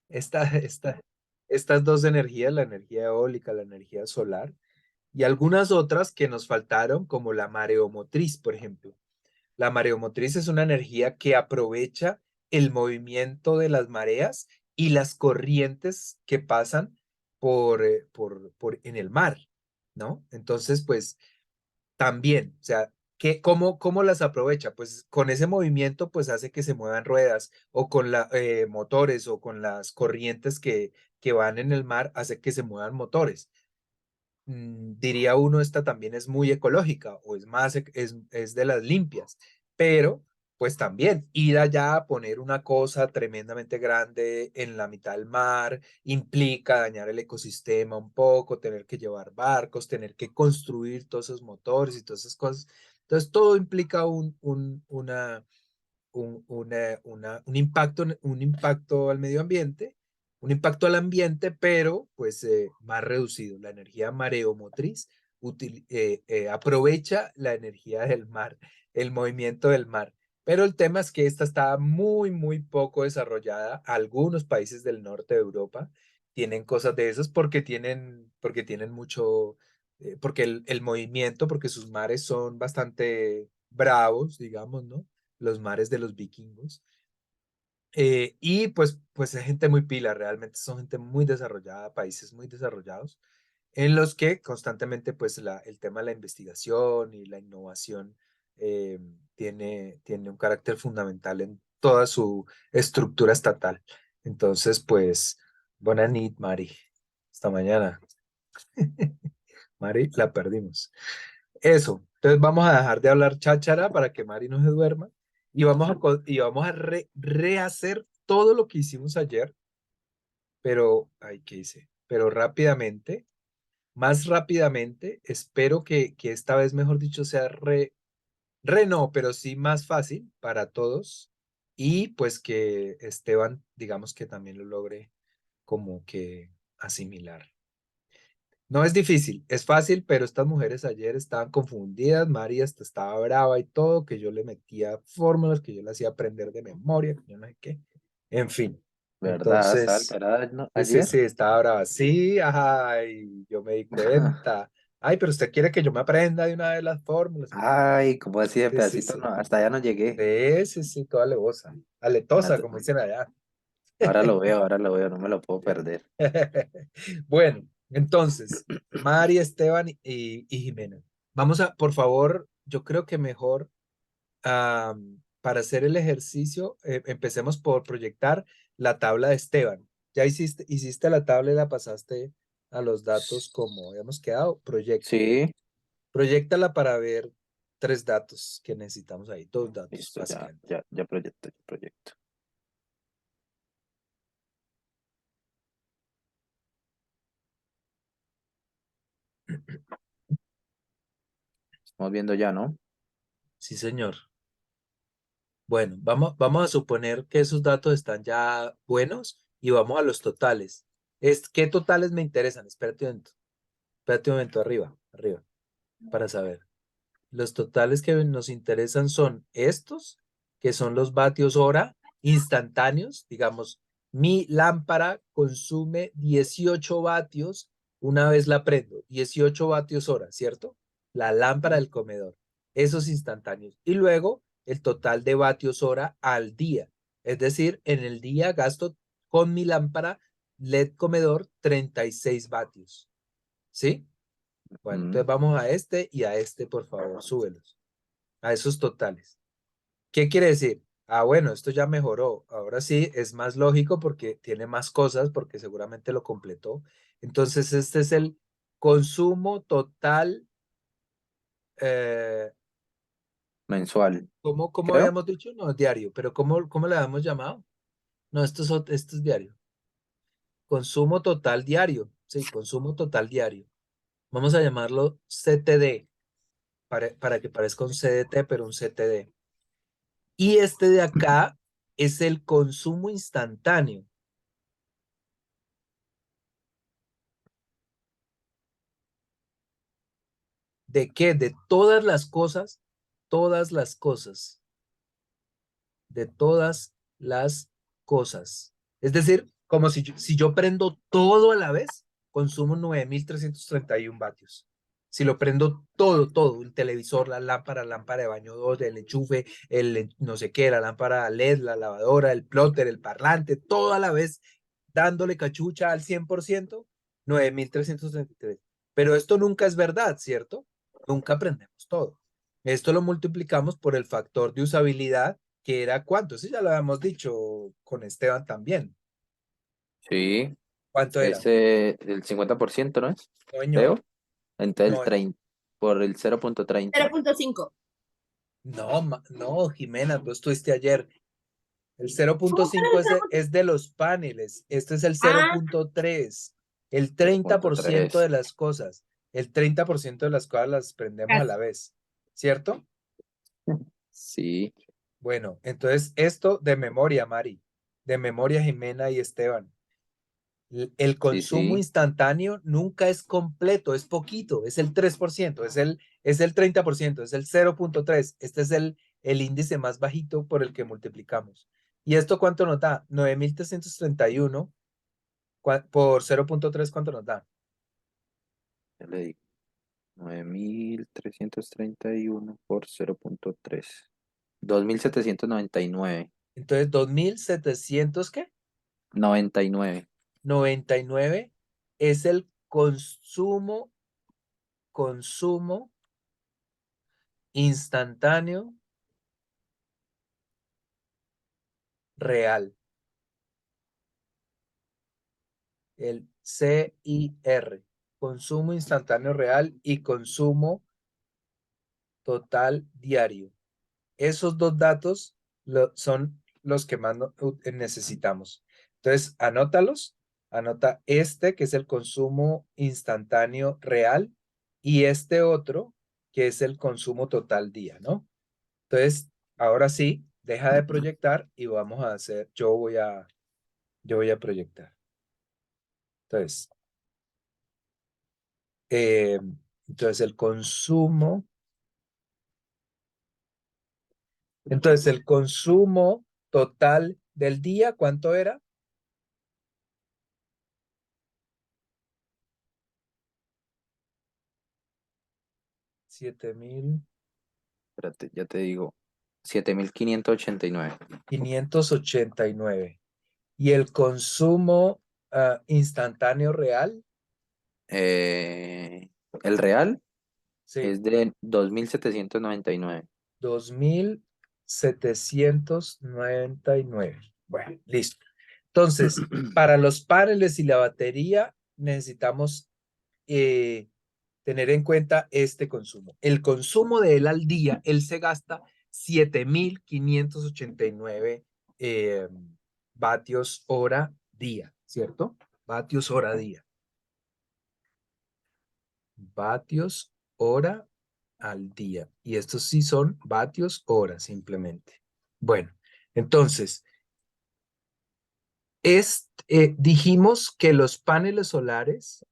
estas dos energías, la energía eólica, la energía solar, y algunas otras que nos faltaron, como la mareomotriz, por ejemplo. La mareomotriz es una energía que aprovecha el movimiento de las mareas y las corrientes que pasan en el mar, ¿no? Entonces, pues también, o sea, ¿cómo las aprovecha? Pues con ese movimiento, pues hace que se muevan ruedas o con motores o con las corrientes que van en el mar, hace que se muevan motores. Diría uno, esta también es muy ecológica o es más, es de las limpias, pero pues también ir allá a poner una cosa tremendamente grande en la mitad del mar implica dañar el ecosistema un poco, tener que llevar barcos, tener que construir todos esos motores y todas esas cosas. Entonces todo implica un impacto al medio ambiente, un impacto al ambiente, pero pues más reducido. La energía mareomotriz aprovecha la energía del mar, el movimiento del mar. Pero el tema es que esta está muy poco desarrollada. Algunos países del norte de Europa tienen cosas de esas porque tienen mucho, porque el movimiento, porque sus mares son bastante bravos, digamos, ¿no? Los mares de los vikingos. Y pues es gente muy pila, realmente son gente muy desarrollada, países muy desarrollados, en los que constantemente pues el tema de la investigación y la innovación eh, tiene un carácter fundamental en toda su estructura estatal. Entonces, pues, buena nit, Mari. Hasta mañana. Mari, la perdimos. Eso. Entonces vamos a dejar de hablar cháchara para que Mari no se duerma y vamos a rehacer todo lo que hicimos ayer, pero, ay, ¿qué hice? Pero rápidamente, más rápidamente, espero que esta vez, mejor dicho, sea re no, pero sí más fácil para todos y pues que Esteban, digamos que también lo logre como que asimilar. No es difícil, es fácil, pero estas mujeres ayer estaban confundidas, María hasta estaba brava y todo, que yo le metía fórmulas, que yo le hacía aprender de memoria, que yo no sé qué. En fin, ¿Verdad? Estaba entonces, alterada sí, ayer. sí, estaba brava. Sí, ay, yo me di cuenta. Ay, pero usted quiere que yo me aprenda de una vez las fórmulas. Ay, como así de Sí, sí, pedacito, sí. no, hasta allá no llegué. Sí, sí, sí, toda alevosa. Aletosa, como dicen allá. Ahora lo veo, no me lo puedo perder. Bueno, entonces, Mari, Esteban y Jimena. Vamos a, por favor, yo creo que mejor para hacer el ejercicio, empecemos por proyectar la tabla de Esteban. Ya hiciste la tabla y la pasaste a los datos como habíamos quedado. Proyectala. Sí, Proyectala para ver tres datos que necesitamos ahí, dos datos, listo, básicamente. ya proyecto, ya proyecto. Estamos viendo ya, ¿no? Sí, señor. Bueno, vamos a suponer que esos datos están ya buenos y vamos a los totales. ¿Qué totales me interesan? Espérate un momento, arriba, para saber. Los totales que nos interesan son estos, que son los vatios hora instantáneos. Digamos, mi lámpara consume 18 vatios una vez la prendo, 18 vatios hora, ¿cierto? La lámpara del comedor, esos instantáneos. Y luego el total de vatios hora al día. Es decir, en el día gasto con mi lámpara LED comedor 36 vatios. ¿Sí? Bueno, Mm, entonces vamos a este y a este, por favor, súbelos a esos totales. ¿Qué quiere decir? Ah, bueno, esto ya mejoró. Ahora sí es más lógico porque tiene más cosas, porque seguramente lo completó. Entonces, este es el consumo total. eh, mensual, ¿cómo creo. habíamos dicho? No, diario, pero ¿cómo le habíamos llamado? No, esto es diario. Consumo total diario. Sí, consumo total diario. Vamos a llamarlo CTD, para que parezca un CDT, pero un CTD. Y este de acá es el consumo instantáneo. ¿De qué? De todas las cosas, de todas las cosas. Es decir, como si yo prendo todo a la vez, consumo 9.331 vatios. Si lo prendo todo, todo, el televisor, la lámpara de baño 2, el enchufe, no sé qué, la lámpara LED, la lavadora, el plotter, el parlante, todo a la vez, dándole cachucha al 100%, 9.333. Pero esto nunca es verdad, ¿cierto? Nunca prendemos todo. Esto lo multiplicamos por el factor de usabilidad, que era ¿cuánto? Eso ya lo habíamos dicho con Esteban también. Sí, ¿Cuánto era? el 50%, ¿no es? No, señor. Creo. Entonces el No, 30, por el 0.30. 0.5. no, no, Jimena, tú estuviste ayer. El 0.5 es de los paneles. Este es el Ah, 0.3. El cero treinta punto por ciento tres de las cosas. El 30% de las cosas las prendemos a la casi. vez. ¿Cierto? Sí, Bueno, entonces esto de memoria, Mari. De memoria, Jimena y Esteban. El sí, consumo sí. instantáneo nunca es completo, es poquito, es el 3%, es el 30%, es el 0.3. Este es el índice más bajito por el que multiplicamos. ¿Y esto cuánto nos da? 9.331 por 0.3, ¿cuánto nos da? Ya le digo. 9.331 por 0.3. 2.799. Entonces, 2.700, ¿qué? 99. 99 es el consumo instantáneo real. El CIR, consumo instantáneo real y consumo total diario. Esos dos datos son los que más necesitamos. Entonces, anótalos. Anota este, que es el consumo instantáneo real, y este otro, que es el consumo total día, ¿no? Entonces, ahora sí, deja de proyectar y vamos a hacer, yo voy a proyectar. Entonces, eh, el consumo total del día, ¿cuánto era? 7.589. Espérate, ya te digo. 7.589. Y el consumo instantáneo real, Eh, el real sí, es de 2.799. 2.799. Bueno, listo. Entonces, para los paneles y la batería necesitamos tener en cuenta este consumo. El consumo de él al día, él se gasta 7.589 eh, vatios hora día, ¿cierto? Vatios hora día. Vatios hora al día. Y estos sí son vatios hora simplemente. Bueno, entonces, dijimos que los paneles solares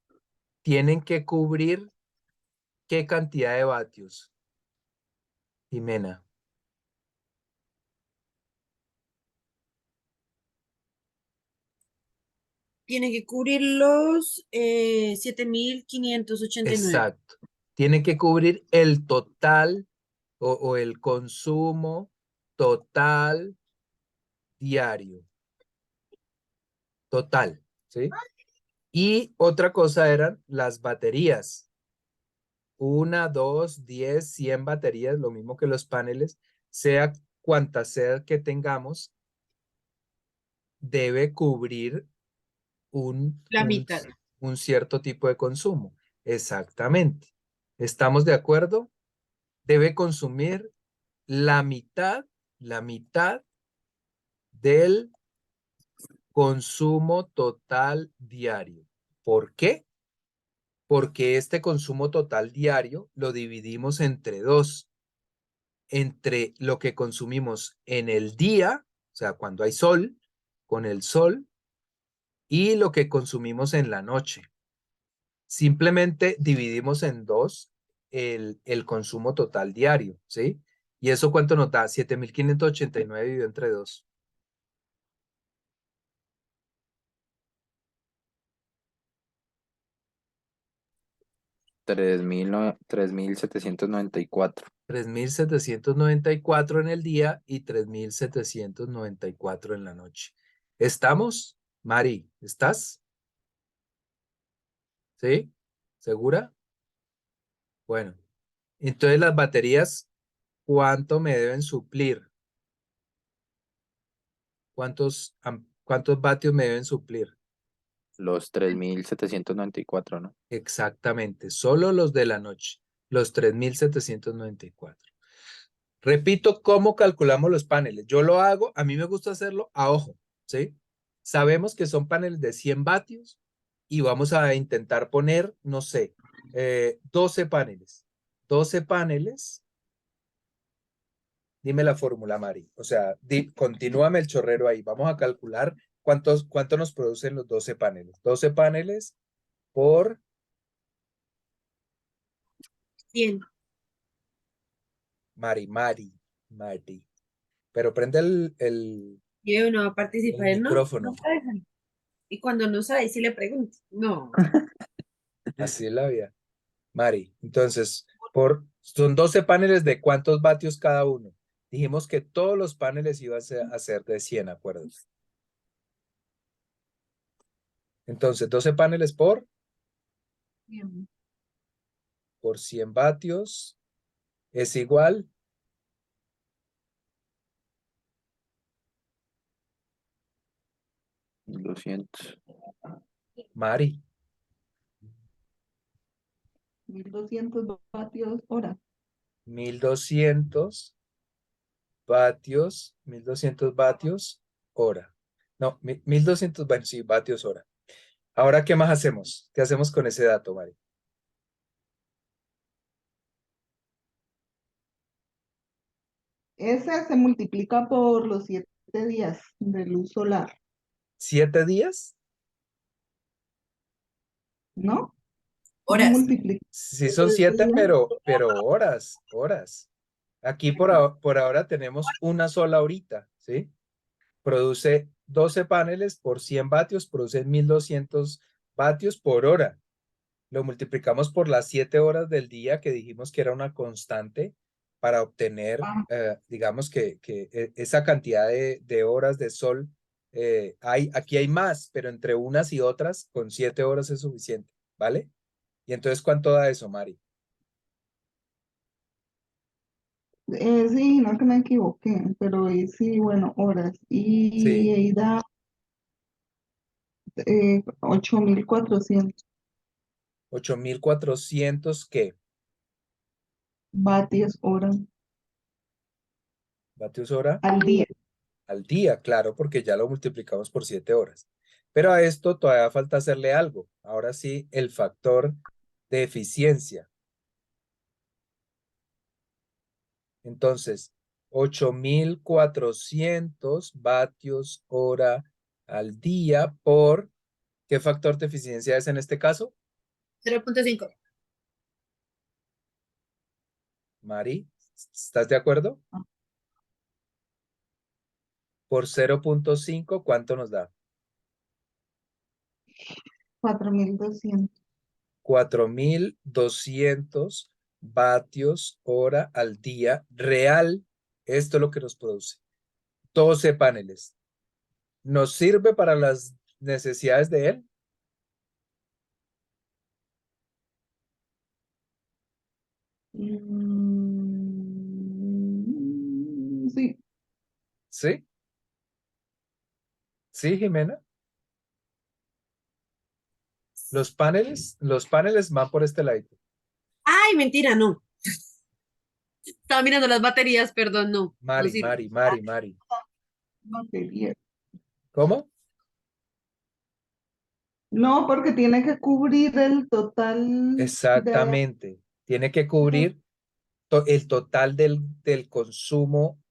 tienen que cubrir ¿qué cantidad de vatios, Jimena? Tiene que cubrir los 7.589. Exacto. Tiene que cubrir el total o el consumo total diario. Total, ¿sí? Y otra cosa eran las baterías. 1, 2, 10, 100 baterías, lo mismo que los paneles, sea cuanta sea que tengamos, debe cubrir un, La un, mitad. un cierto tipo de consumo. Exactamente. ¿Estamos de acuerdo? Debe consumir la mitad del consumo total diario. ¿Por qué? Porque este consumo total diario lo dividimos entre dos, entre lo que consumimos en el día, o sea, cuando hay sol, con el sol, y lo que consumimos en la noche. Simplemente dividimos en dos el consumo total diario, ¿sí? ¿Y eso cuánto nos da? 7.589 dividido entre dos. 3.794. 3.794 en el día y 3.794 en la noche. ¿Estamos? Mari, ¿estás? ¿Sí? ¿Segura? Bueno, entonces las baterías, ¿cuánto me deben suplir? ¿Cuántos vatios me deben suplir? Los 3.794, ¿no? Exactamente, solo los de la noche, los 3.794. Repito, ¿cómo calculamos los paneles? Yo lo hago, a mí me gusta hacerlo a ojo, ¿sí? Sabemos que son paneles de 100 vatios y vamos a intentar poner, no sé, 12 paneles. 12 paneles, dime la fórmula, Mari. O sea, continúame el chorrero ahí. Vamos a calcular cuánto nos producen los 12 paneles. 12 paneles por 100. Mari. Pero prende Y uno va a el participar, no, no micrófono. sabe. Y cuando no sabe, si le pregunto, no. Así es la vida. Mari, entonces, son 12 paneles de cuántos vatios cada uno. Dijimos que todos los paneles iban a ser de 100, acuerdos. Entonces, 12 paneles por 100 vatios es igual, 1.200. Mari, 1.200 vatios hora. 1200 vatios, 1200 vatios hora. No, 1200, bueno, sí, vatios hora. Ahora, ¿qué más hacemos? ¿Qué hacemos con ese dato, Mari? Ese se multiplica por los 7 días de luz solar, ¿7 días? ¿no? No Horas. multiplica Sí, por son 7, 7 días. pero horas. Aquí por ahora tenemos una sola horita, ¿sí? Produce 12 paneles por 100 vatios, produce 1200 vatios por hora. Lo multiplicamos por las 7 horas del día que dijimos que era una constante para obtener, Ah, digamos que esa cantidad de horas de sol. Aquí hay más, pero entre unas y otras, con 7 horas es suficiente, ¿vale? Y entonces, ¿cuánto da eso, Mari? sí, no que me equivoqué, pero sí, bueno, horas. Y Sí, ahí da 8.400 8.400, ¿qué? vatios hora Vatios hora al día. al día, claro, porque ya lo multiplicamos por 7 horas. Pero a esto todavía falta hacerle algo. Ahora sí, el factor de eficiencia. Entonces, 8.400 vatios hora al día por, ¿qué factor de eficiencia es en este caso? 0.5. Mari, ¿estás de acuerdo? Por 0.5, ¿cuánto nos da? 4.200. 4.200 vatios hora al día real. Esto es lo que nos produce. 12 paneles. ¿Nos sirve para las necesidades de él? Sí, ¿Sí? ¿Sí, Jimena? Los paneles van por este lado. Ay, mentira, no. Estaba mirando las baterías, perdón, no. No Mari, sirve. Mari, Mari, Mari. batería. ¿Cómo? No, porque tiene que cubrir el total de... Exactamente. Tiene que cubrir el total del consumo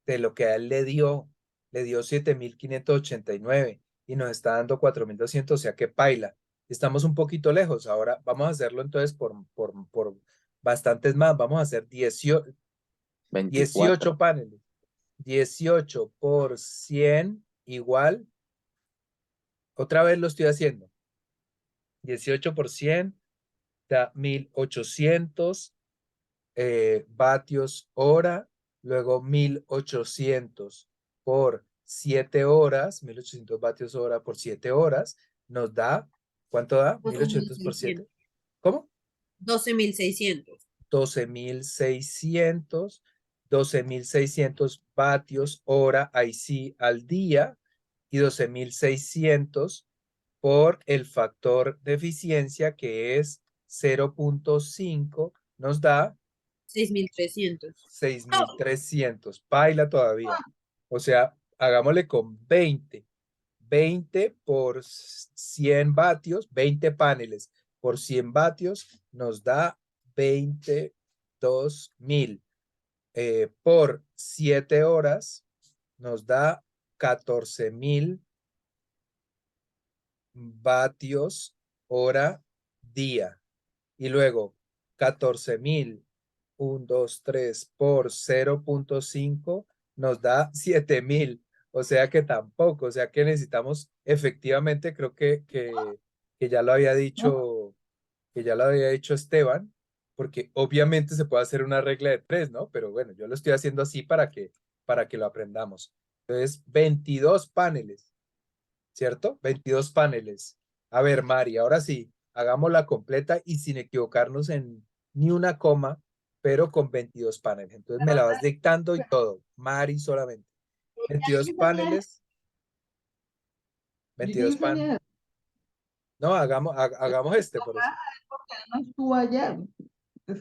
de lo que a él le dio 7.589 y nos está dando 4.200, o sea que paila. Estamos un poquito lejos. Ahora vamos a hacerlo entonces por bastantes más. Vamos a hacer 18 24. paneles. 18 por 100 igual. Otra vez lo estoy haciendo. 18 por 100 da 1800 vatios hora, luego 1800 por 7 horas, 1800 vatios hora por 7 horas, nos da, ¿cuánto da? 1800 por 7. 12.600. ¿Cómo? 12.600. 12.600, 12.600 vatios hora, ahí sí, al día, y 12.600 por el factor de eficiencia que es 0.5, nos da 6.300. 6.300. Paila todavía. O sea, hagámosle con 20. 20 por 100 vatios, 20 paneles por 100 vatios, nos da 22.000. Por 7 horas, nos da 14.000 vatios hora día. Y luego 14.000, 1, 2, 3 por 0.5 nos da 7.000. O sea que tampoco, o sea que necesitamos efectivamente, creo que ya lo había dicho, que ya lo había dicho Esteban, porque obviamente se puede hacer una regla de 3, ¿no? Pero bueno, yo lo estoy haciendo así para que lo aprendamos. Entonces, 22 paneles. ¿Cierto? 22 paneles. A ver, Mari, ahora sí, hagámosla completa y sin equivocarnos en ni una coma, pero con 22 paneles. Entonces me la vas dictando y todo. Mari solamente. 22 paneles. Yo ya 22 hice paneles. mi No, hagamos este, por eso. porque no estuvo ayer.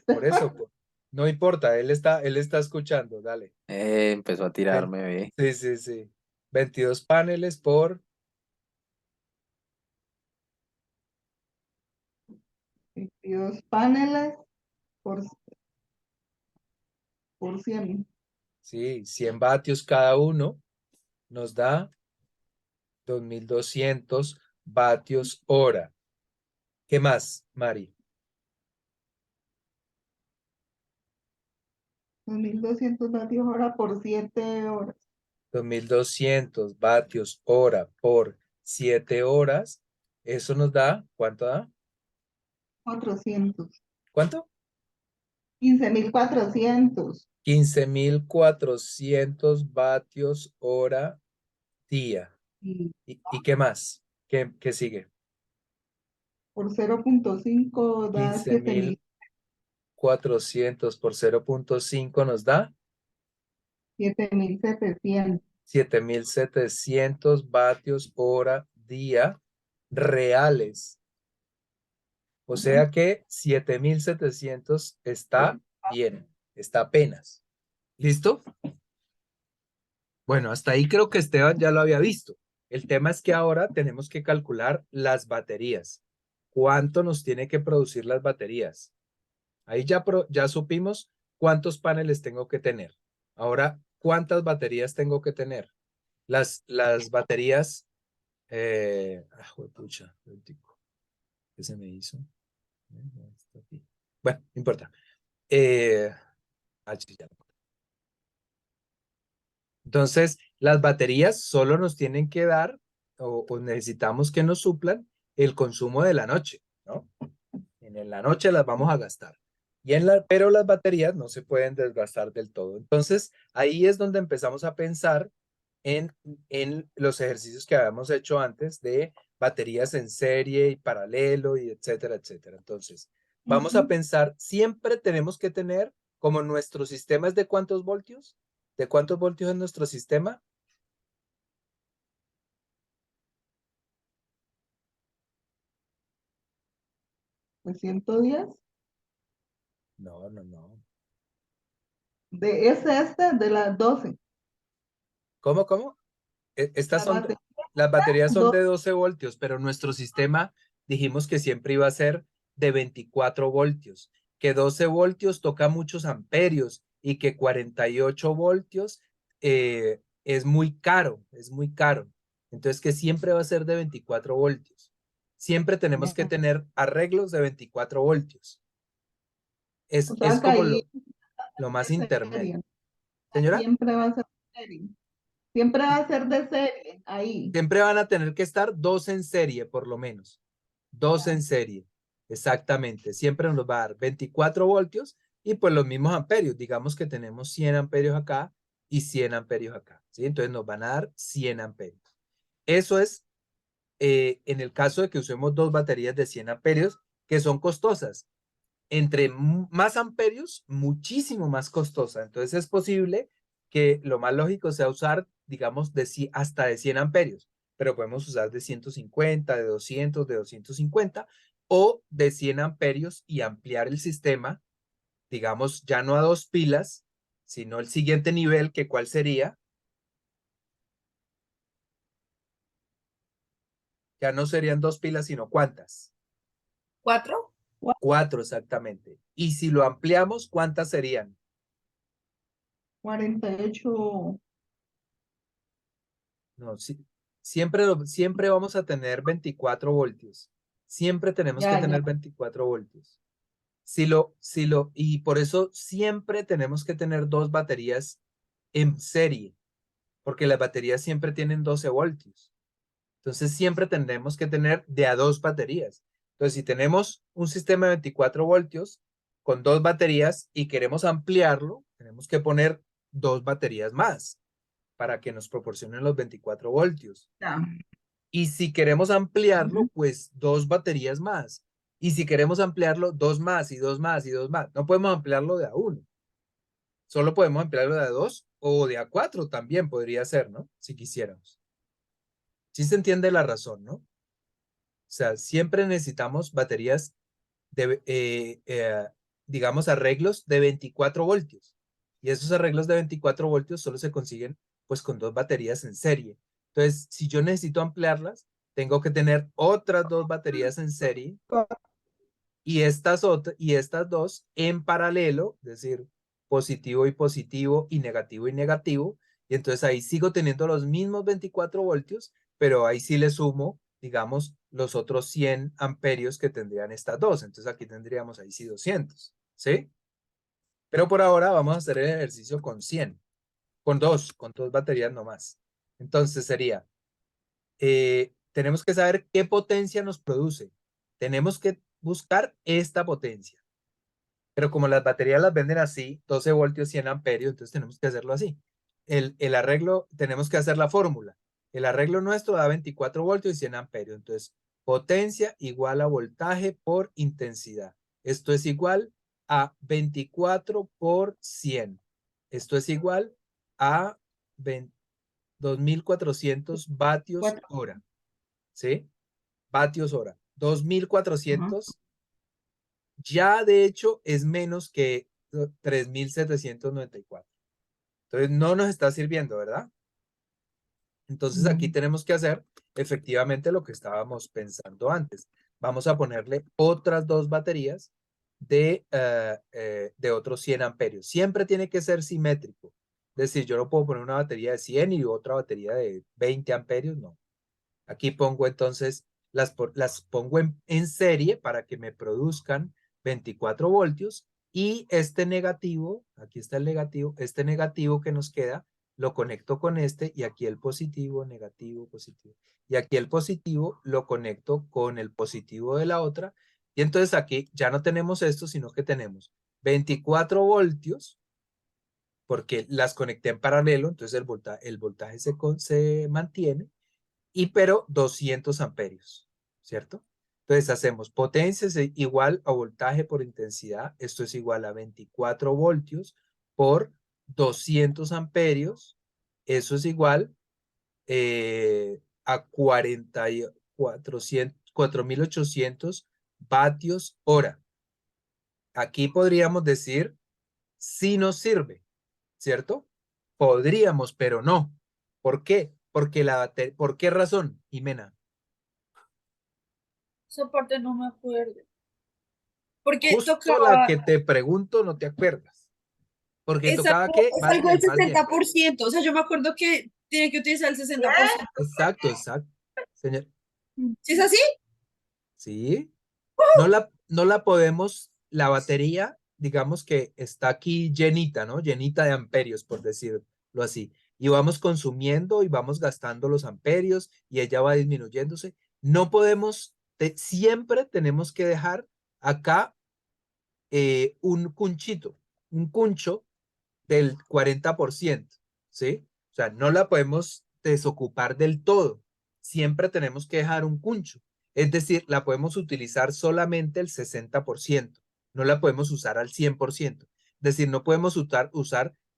Por eso, pues. No importa, él está escuchando, dale. Empezó a Ven. tirarme, ve. Sí, sí, sí. 22 paneles por 22 paneles por, por 100. sí, 100 vatios cada uno nos da 2.200 vatios hora. ¿Qué más, Mari? 2.200 vatios hora por 7 horas. 2.200 vatios hora por 7 horas. Eso nos da, ¿cuánto da? 400. ¿Cuánto? 15.400. 15.400 vatios hora día. Y ¿Y qué más? ¿Qué sigue? por 0.5 da 7.000. 15.400 por 0.5 nos da 7.700. 7.700 vatios hora día reales. O sea que 7.700 está bien, está apenas. ¿Listo? Bueno, hasta ahí creo que Esteban ya lo había visto. El tema es que ahora tenemos que calcular las baterías. ¿Cuánto nos tiene que producir las baterías? Ahí ya supimos cuántos paneles tengo que tener. Ahora, ¿cuántas baterías tengo que tener? Las baterías... juepucha, ¿qué se me hizo? Bueno, no importa. Sí, ya. Entonces, las baterías solo nos tienen que dar o necesitamos que nos suplan el consumo de la noche, ¿no? En la noche las vamos a gastar. Pero las baterías no se pueden desgastar del todo. Entonces, ahí es donde empezamos a pensar en los ejercicios que habíamos hecho antes de baterías en serie y paralelo y etcétera, etcétera. Entonces, vamos a pensar, siempre tenemos que tener como nuestro sistema es de cuántos voltios. ¿De cuántos voltios es nuestro sistema? Pues 110. No, no, no. Es de las 12. ¿Cómo? La base Las baterías son 2. de 12 voltios, pero nuestro sistema dijimos que siempre iba a ser de 24 voltios, que 12 voltios toca muchos amperios y que 48 voltios es muy caro, es muy caro. Entonces que siempre va a ser de 24 voltios. Siempre tenemos que tener arreglos de 24 voltios. O Es sea que como ahí lo más de intermedio. serie. Señora, Siempre va a ser de serie. Siempre va a ser de serie. Ahí. siempre van a tener que estar dos en serie, por lo menos. Dos Ya. en serie. Exactamente, siempre nos va a dar 24 voltios y pues los mismos amperios. Digamos que tenemos 100 amperios acá y 100 amperios acá, ¿sí? Entonces nos van a dar 100 amperios. Eso es en el caso de que usemos dos baterías de 100 amperios que son costosas. Entre más amperios, muchísimo más costosa. Entonces es posible que lo más lógico sea usar, digamos, hasta de 100 amperios, pero podemos usar de 150, de 200, de 250 o de 100 amperios y ampliar el sistema, digamos, ya no a 2 pilas, sino el siguiente nivel, que ¿cuál sería? Ya no serían 2 pilas, sino ¿cuántas? 4. 4 exactamente. Y si lo ampliamos, ¿cuántas serían? 48. No, siempre vamos a tener 24 voltios. Siempre tenemos que Ya, ya. tener 24 voltios. Y por eso siempre tenemos que tener dos baterías en serie, porque las baterías siempre tienen 12 voltios. Entonces siempre tendremos que tener de a dos baterías. Entonces si tenemos un sistema de 24 voltios con dos baterías y queremos ampliarlo, tenemos que poner dos baterías más para que nos proporcionen los 24 voltios. Ya. Y si queremos ampliarlo, Ujú. pues dos baterías más. Y si queremos ampliarlo, dos más y dos más y dos más. No podemos ampliarlo de a uno. Solo podemos ampliarlo de a dos o de a cuatro también podría ser, ¿no? Si quisiéramos. Sí se entiende la razón, ¿no? O sea, siempre necesitamos baterías de, digamos, arreglos de 24 voltios. Y esos arreglos de 24 voltios solo se consiguen pues con dos baterías en serie. Entonces, si yo necesito ampliarlas, tengo que tener otras dos baterías en serie y estas dos en paralelo, es decir, positivo y positivo y negativo. Y entonces ahí sigo teniendo los mismos 24 voltios, pero ahí sí le sumo, digamos, los otros 100 amperios que tendrían estas dos. Entonces aquí tendríamos ahí sí 200, ¿sí? Pero por ahora vamos a hacer el ejercicio con 100, con dos baterías nomás. Entonces sería, tenemos que saber qué potencia nos produce. Tenemos que buscar esta potencia. Pero como las baterías las venden así, 12 voltios, 100 amperios, entonces tenemos que hacerlo así. El arreglo, tenemos que hacer la fórmula. El arreglo nuestro da 24 voltios y 100 amperios. Entonces, potencia igual a voltaje por intensidad. Esto es igual a 24 por 100. Esto es igual a 2400 vatios 4. hora. ¿Sí? Vatios hora. Ajá. 2400 ya de hecho es menos que 3794. Entonces no nos está sirviendo, ¿verdad? Entonces aquí Mm. tenemos que hacer efectivamente lo que estábamos pensando antes. Vamos a ponerle otras dos baterías de otros 100 amperios. Siempre tiene que ser simétrico. Es decir, yo no puedo poner una batería de 100 y otra batería de 20 amperios, no. Aquí pongo entonces, las pongo en serie para que me produzcan 24 voltios y este negativo, aquí está el negativo, este negativo que nos queda, lo conecto con este y aquí el positivo, negativo, positivo. Y aquí el positivo lo conecto con el positivo de la otra. Y entonces aquí ya no tenemos esto, sino que tenemos 24 voltios porque las conecté en paralelo, entonces el voltaje se mantiene pero 200 amperios, ¿cierto? Entonces hacemos potencia es igual a voltaje por intensidad. Esto es igual a 24 voltios por 200 amperios. Eso es igual a 4.800 vatios hora. Aquí podríamos decir si nos sirve, ¿cierto? Podríamos, pero no. ¿Por qué? ¿Por qué razón, Jimena? Esa parte no me acuerdo. Porque Justo la tocaba, que te pregunto no te acuerdas. Porque es tocaba algo, que, es algo del más bien. 60%. O sea, yo me acuerdo que tiene que utilizar el 60%. Exacto. Señor, ¿Sí es así? sí. No la podemos, la batería, digamos que está aquí llenita, ¿no? Llenita de amperios, por decirlo así. Y vamos consumiendo y vamos gastando los amperios y ella va disminuyéndose. No podemos, siempre tenemos que dejar acá un cuncho del 40%, ¿sí? O sea, no la podemos desocupar del todo. Siempre tenemos que dejar un cuncho. Es decir, la podemos utilizar solamente el 60%. No la podemos usar al 100%. Es decir, no podemos usar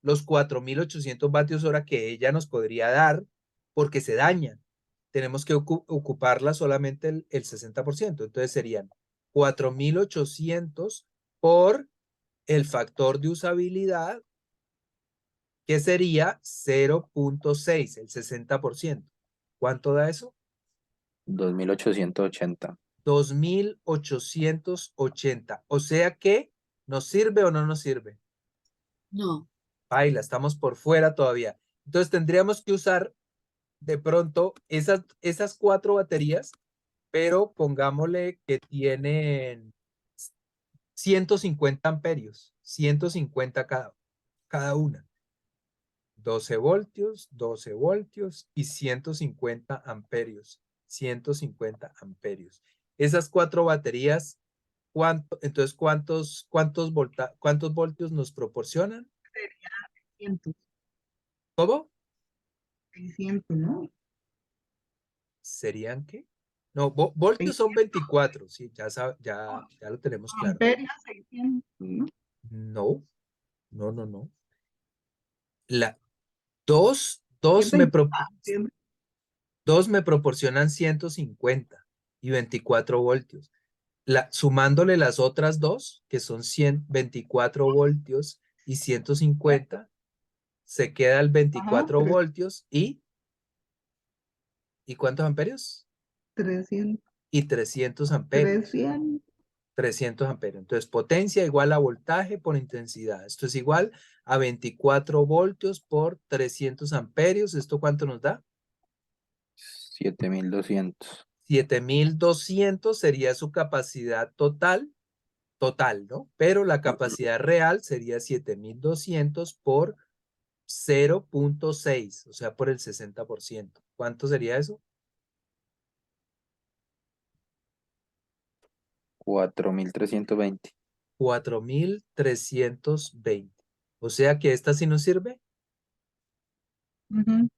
los 4.800 vatios hora que ella nos podría dar porque se dañan. Tenemos que ocuparla solamente el 60%. Entonces serían 4.800 por el factor de usabilidad, que sería 0.6, el 60%. ¿Cuánto da eso? 2.880. 2.880. O sea que, ¿nos sirve o no nos sirve? No. Baila, estamos por fuera todavía. Entonces tendríamos que usar de pronto esas 4 baterías, pero pongámosle que tienen 150 amperios, 150 cada una. 12 voltios y 150 amperios. 150 amperios. Esas 4 baterías, entonces, ¿cuántos voltios nos proporcionan? 600, ¿Cómo? 600, ¿no? ¿Serían qué? No, voltios son 24, sí, ya lo tenemos claro. Amperios, 600, ¿no? No, no. La, dos me, 150, dos me proporcionan 150 y 24 voltios. Sumándole las otras dos, que son 124 voltios y 150, se queda el 24 ajá, voltios ¿y cuántos amperios? 300, Y 300 amperios. 300. 300 amperios. Entonces, potencia igual a voltaje por intensidad. Esto es igual a 24 voltios por 300 amperios. ¿Esto cuánto nos da? 7.200. 7.200 sería su capacidad total, ¿no? Pero la capacidad real sería 7.200 por 0.6, o sea, por el 60%. ¿Cuánto sería eso? 4.320. 4.320. O sea que esta sí nos sirve. Ujú.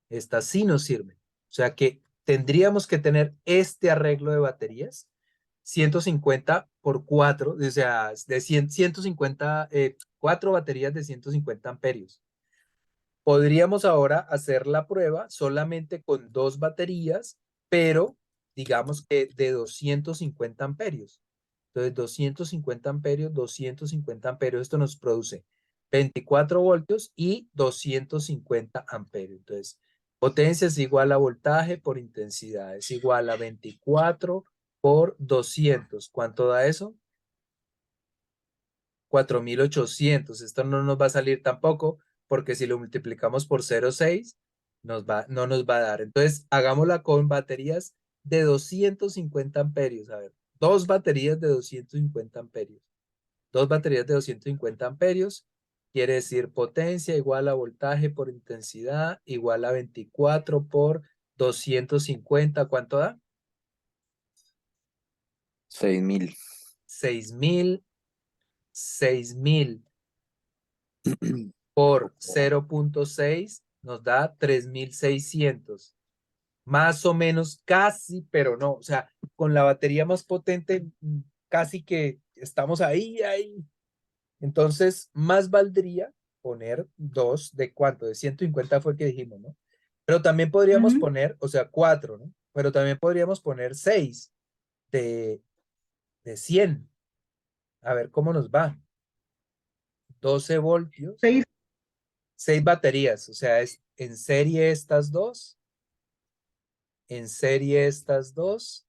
Esta sí nos sirve. O sea que tendríamos que tener este arreglo de baterías, 150 por 4, o sea, de 150, 4 baterías de 150 amperios. Podríamos ahora hacer la prueba solamente con 2 baterías, pero digamos que de 250 amperios. Entonces, 250 amperios, esto nos produce 24 voltios y 250 amperios. Entonces, potencia es igual a voltaje por intensidad, es igual a 24 por 200. ¿Cuánto da eso? 4.800. Esto no nos va a salir tampoco, porque si lo multiplicamos por 0,6, no nos va a dar. Entonces, hagámosla con baterías de 250 amperios. A ver, 2 baterías de 250 amperios. 2 baterías de 250 amperios quiere decir potencia igual a voltaje por intensidad igual a 24 por 250. ¿Cuánto da? 6.000. 6.000. 6.000 por 0.6 nos da 3.600. Más o menos, casi, pero no. O sea, con la batería más potente, casi que estamos ahí. Entonces, más valdría poner 2 de cuánto, de 150 fue que dijimos, ¿no? Pero también podríamos Ujú. poner, o sea, 4, ¿no? Pero también podríamos poner 6 de 100. A ver cómo nos va. 12 voltios, 6, 6 baterías, o sea, es en serie estas dos, en serie estas dos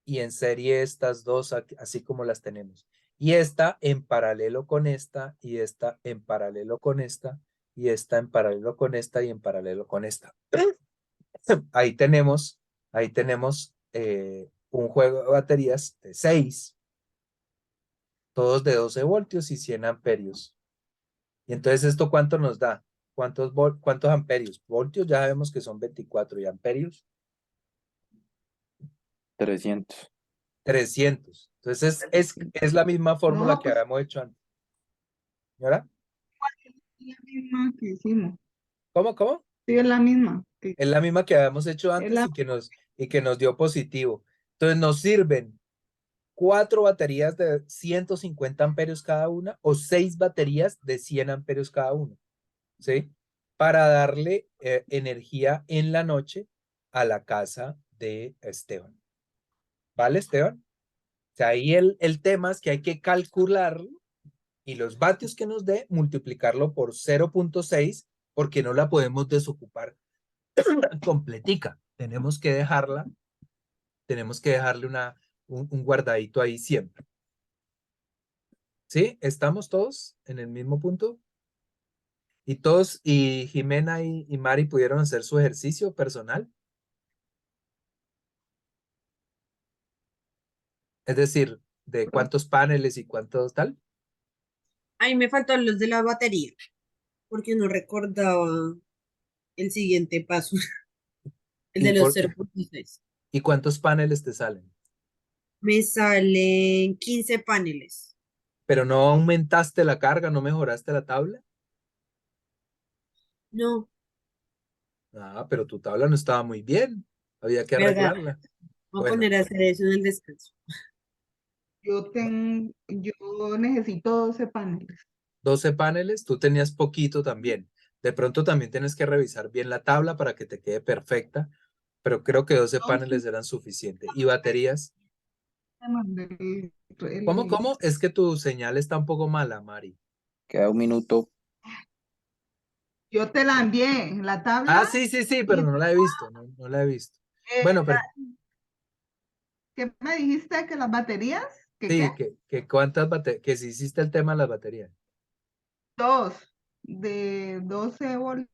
y en serie estas dos, así como las tenemos. Y esta en paralelo con esta, y esta en paralelo con esta, y esta en paralelo con esta, y en paralelo con esta. Ahí tenemos un juego de baterías de 6, todos de 12 voltios y 100 amperios. Y entonces, ¿esto cuánto nos da? ¿Cuántos amperios? Voltios ya sabemos que son 24 y amperios 300. 300. Entonces es la misma fórmula No, que pues habíamos hecho antes. ¿Señora? es la misma que hicimos. ¿Cómo? Sí, es la misma. Es la misma que habíamos hecho Es antes la, y que nos dio positivo. Entonces nos sirven 4 baterías de 150 amperios cada una o 6 baterías de 100 amperios cada una, ¿sí? Para darle energía en la noche a la casa de Esteban. ¿Vale, Esteban? O sea, ahí el tema es que hay que calcularlo y los vatios que nos dé, multiplicarlo por 0.6 porque no la podemos desocupar completica. Tenemos que dejarle un guardadito ahí siempre. ¿Sí? ¿Estamos todos en el mismo punto? Y todos, y Jimena y Mari pudieron hacer su ejercicio personal. Es decir, de cuántos paneles y cuántos tal. Ahí me faltan los de la batería, porque no recordaba el siguiente paso, el ¿Y, de los por, 0.6. y cuántos paneles te salen? Me salen 15 paneles. Pero no aumentaste la carga, no mejoraste la tabla. No, Ah, pero tu tabla no estaba muy bien. Había que ¿verdad? arreglarla. Voy a Bueno, poner a hacer eso en el descanso. yo necesito 12 paneles. 12 paneles, tú tenías poquito también. De pronto también tienes que revisar bien la tabla para que te quede perfecta, pero creo que 12 No, sí, paneles eran suficientes. ¿Y baterías? te mandé ¿Cómo? Es que tu señal está un poco mala, Mari. Queda un minuto. yo te la envié, la Ah, tabla, sí, pero y no la he visto, no la he visto. Bueno, pero ¿qué me dijiste que las baterías? ¿Que qué? sí, que cuántas baterías, que si hiciste el tema de las baterías. Dos de 12 voltios